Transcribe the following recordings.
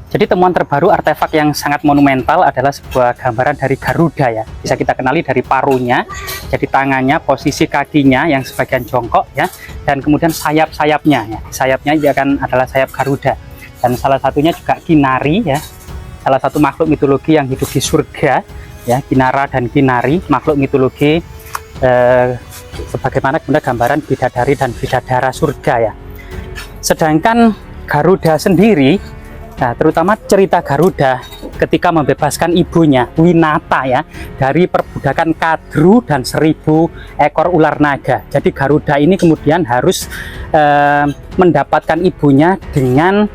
Jadi temuan terbaru artefak yang sangat monumental adalah sebuah gambaran dari Garuda ya. Bisa kita kenali dari paruhnya, jadi tangannya, posisi kakinya yang sebagian jongkok ya, dan kemudian sayap-sayapnya ya. Sayapnya juga kan adalah sayap Garuda. Dan salah satunya juga Kinari ya. Salah satu makhluk mitologi yang hidup di surga ya, Kinara dan Kinari, makhluk mitologi sebagaimana kemudian gambaran bidadari dan bidadara surga ya. Sedangkan Garuda sendiri, nah, terutama cerita Garuda ketika membebaskan ibunya Winata ya dari perbudakan Kadru dan 1000 ekor ular naga. Jadi Garuda ini kemudian harus mendapatkan ibunya dengan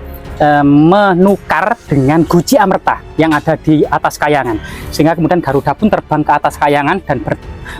menukar dengan guci amerta yang ada di atas kayangan, sehingga kemudian Garuda pun terbang ke atas kayangan dan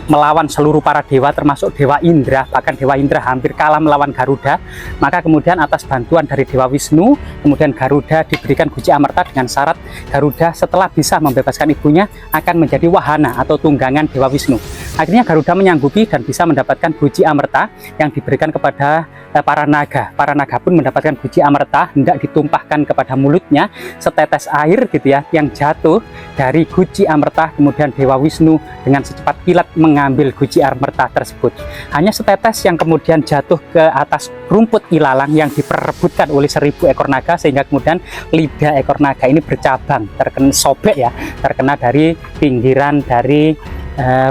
melawan seluruh para dewa termasuk Dewa Indra. Bahkan Dewa Indra hampir kalah melawan Garuda. Maka kemudian atas bantuan dari Dewa Wisnu, kemudian Garuda diberikan guci amerta dengan syarat Garuda setelah bisa membebaskan ibunya akan menjadi wahana atau tunggangan Dewa Wisnu. Akhirnya Garuda menyanggupi dan bisa mendapatkan guci amerta yang diberikan kepada para naga. Para naga pun mendapatkan guci amerta, hendak ditumpahkan kepada mulutnya setetes air gitu ya, yang jatuh dari guci amerta. Kemudian Dewa Wisnu dengan secepat kilat mengambil guci amerta tersebut. Hanya setetes yang kemudian jatuh ke atas rumput ilalang yang diperebutkan oleh 1000 ekor naga, sehingga kemudian lidah ekor naga ini bercabang, terkena sobek ya, terkena dari pinggiran dari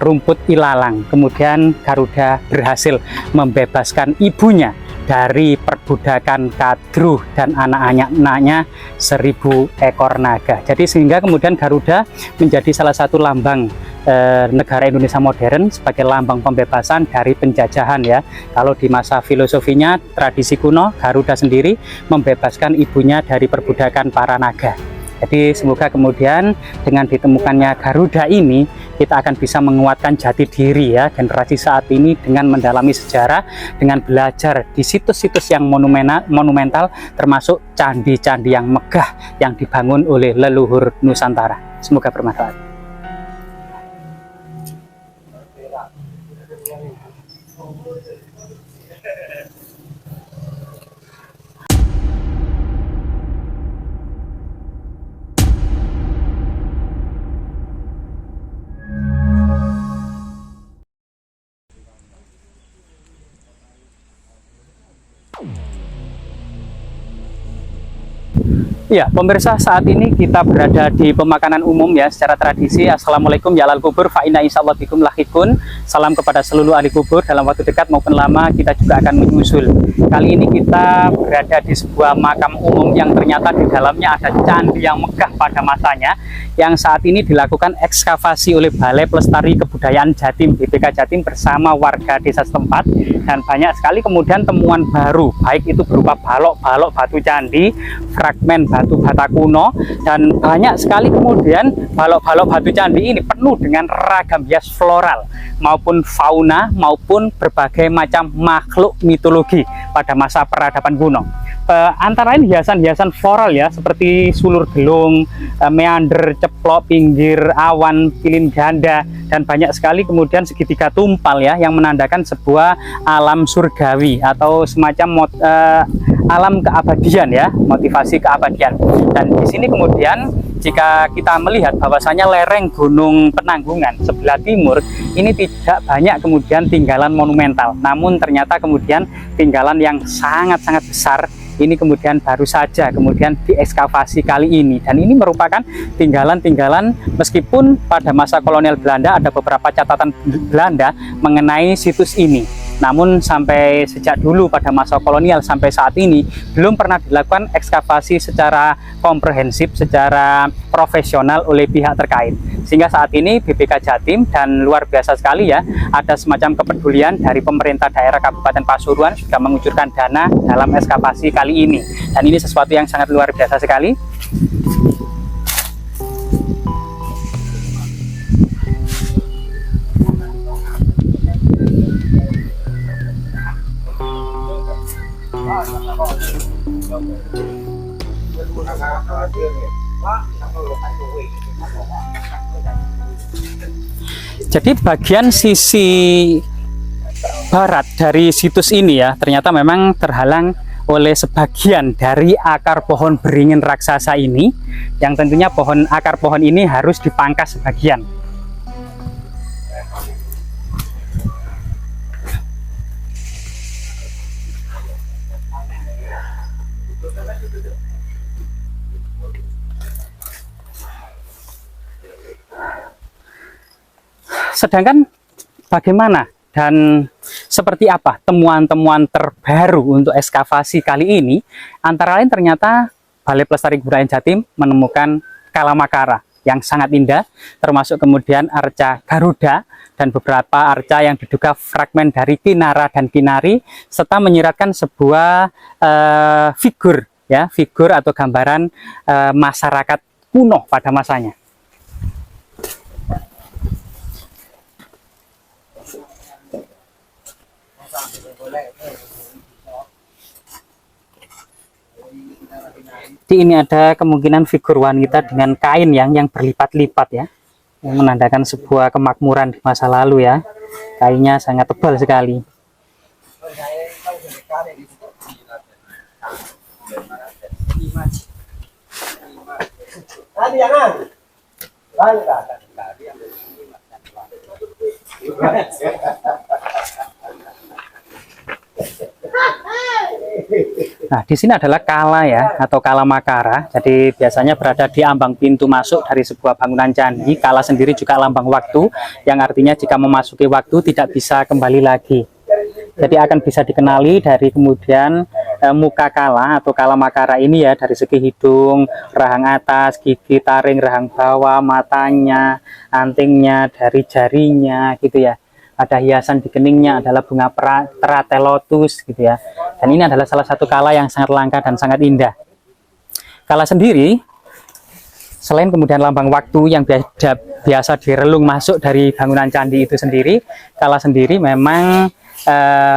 rumput ilalang. Kemudian Garuda berhasil membebaskan ibunya dari perbudakan Kadru dan anak-anaknya 1000 ekor naga. Jadi sehingga kemudian Garuda menjadi salah satu lambang negara Indonesia modern sebagai lambang pembebasan dari penjajahan ya. Kalau di masa filosofinya tradisi kuno, Garuda sendiri membebaskan ibunya dari perbudakan para naga. Jadi semoga kemudian dengan ditemukannya Garuda ini kita akan bisa menguatkan jati diri ya generasi saat ini dengan mendalami sejarah, dengan belajar di situs-situs yang monumental termasuk candi-candi yang megah yang dibangun oleh leluhur Nusantara. Semoga bermanfaat. Ya, pemirsa, saat ini kita berada di pemakanan umum ya, secara tradisi. Assalamualaikum ya alal kubur, fa inna insyaallah bikum lahikun. Salam kepada seluruh ahli kubur, dalam waktu dekat maupun lama kita juga akan menyusul. Kali ini kita berada di sebuah makam umum yang ternyata di dalamnya ada candi yang megah pada masanya, yang saat ini dilakukan ekskavasi oleh Balai Pelestari Kebudayaan Jatim, BPK Jatim, bersama warga desa setempat. Dan banyak sekali kemudian temuan baru, baik itu berupa balok-balok batu candi, fragmen batu bata kuno, dan banyak sekali kemudian balok-balok batu candi ini penuh dengan ragam hias floral maupun fauna maupun berbagai macam makhluk mitologi pada masa peradaban kuno. Antara lain hiasan-hiasan floral ya, seperti sulur gelung, meander, ceplok, pinggir, awan, pilin ganda, dan banyak sekali kemudian segitiga tumpal ya, yang menandakan sebuah alam surgawi atau semacam alam keabadian ya, motivasi keabadian. Dan di sini kemudian jika kita melihat bahwasanya lereng Gunung Penanggungan sebelah timur ini tidak banyak kemudian tinggalan monumental, namun ternyata kemudian tinggalan yang sangat-sangat besar ini kemudian baru saja kemudian diekskavasi kali ini, dan ini merupakan tinggalan-tinggalan meskipun pada masa kolonial Belanda ada beberapa catatan Belanda mengenai situs ini. Namun sampai sejak dulu pada masa kolonial sampai saat ini belum pernah dilakukan ekskavasi secara komprehensif, secara profesional oleh pihak terkait. Sehingga saat ini BPK Jatim, dan luar biasa sekali ya, ada semacam kepedulian dari pemerintah daerah Kabupaten Pasuruan sudah mengucurkan dana dalam ekskavasi kali ini. Dan ini sesuatu yang sangat luar biasa sekali. Jadi bagian sisi barat dari situs ini ya ternyata memang terhalang oleh sebagian dari akar pohon beringin raksasa ini, yang tentunya akar pohon ini harus dipangkas sebagian. Sedangkan bagaimana dan seperti apa temuan-temuan terbaru untuk ekskavasi kali ini? Antara lain ternyata Balai Pelestari Kebudayaan Jatim menemukan kalamakara yang sangat indah, termasuk kemudian arca Garuda dan beberapa arca yang diduga fragmen dari Kinara dan Kinari, serta menyiratkan sebuah figur atau gambaran masyarakat kuno pada masanya. Di ini ada kemungkinan figur wanita dengan kain yang berlipat-lipat ya, yang menandakan sebuah kemakmuran di masa lalu ya. Kainnya sangat tebal sekali. Nah, di sini adalah kala ya, atau kalamakara. Jadi biasanya berada di ambang pintu masuk dari sebuah bangunan candi. Kala sendiri juga lambang waktu, yang artinya jika memasuki waktu tidak bisa kembali lagi. Jadi akan bisa dikenali dari kemudian muka kala atau kalamakara ini ya, dari segi hidung, rahang atas, gigi, taring, rahang bawah, matanya, antingnya, dari jarinya gitu ya. Ada hiasan di keningnya adalah bunga teratai lotus gitu ya. Dan ini adalah salah satu kala yang sangat langka dan sangat indah. Kala sendiri, selain kemudian lambang waktu yang biasa direlung masuk dari bangunan candi itu sendiri, kala sendiri memang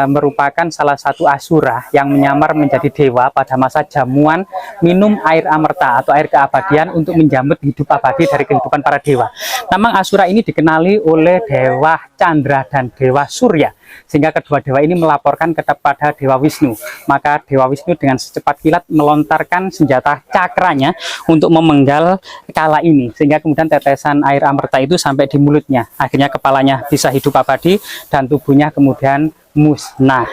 merupakan salah satu asura yang menyamar menjadi dewa pada masa jamuan minum air amerta atau air keabadian untuk menjamin hidup abadi dari kehidupan para dewa. Memang asura ini dikenali oleh Dewa Chandra dan Dewa Surya, sehingga kedua dewa ini melaporkan kepada Dewa Wisnu. Maka Dewa Wisnu dengan secepat kilat melontarkan senjata cakranya untuk memenggal kala ini, sehingga kemudian tetesan air amerta itu sampai di mulutnya. Akhirnya kepalanya bisa hidup abadi dan tubuhnya kemudian musnah.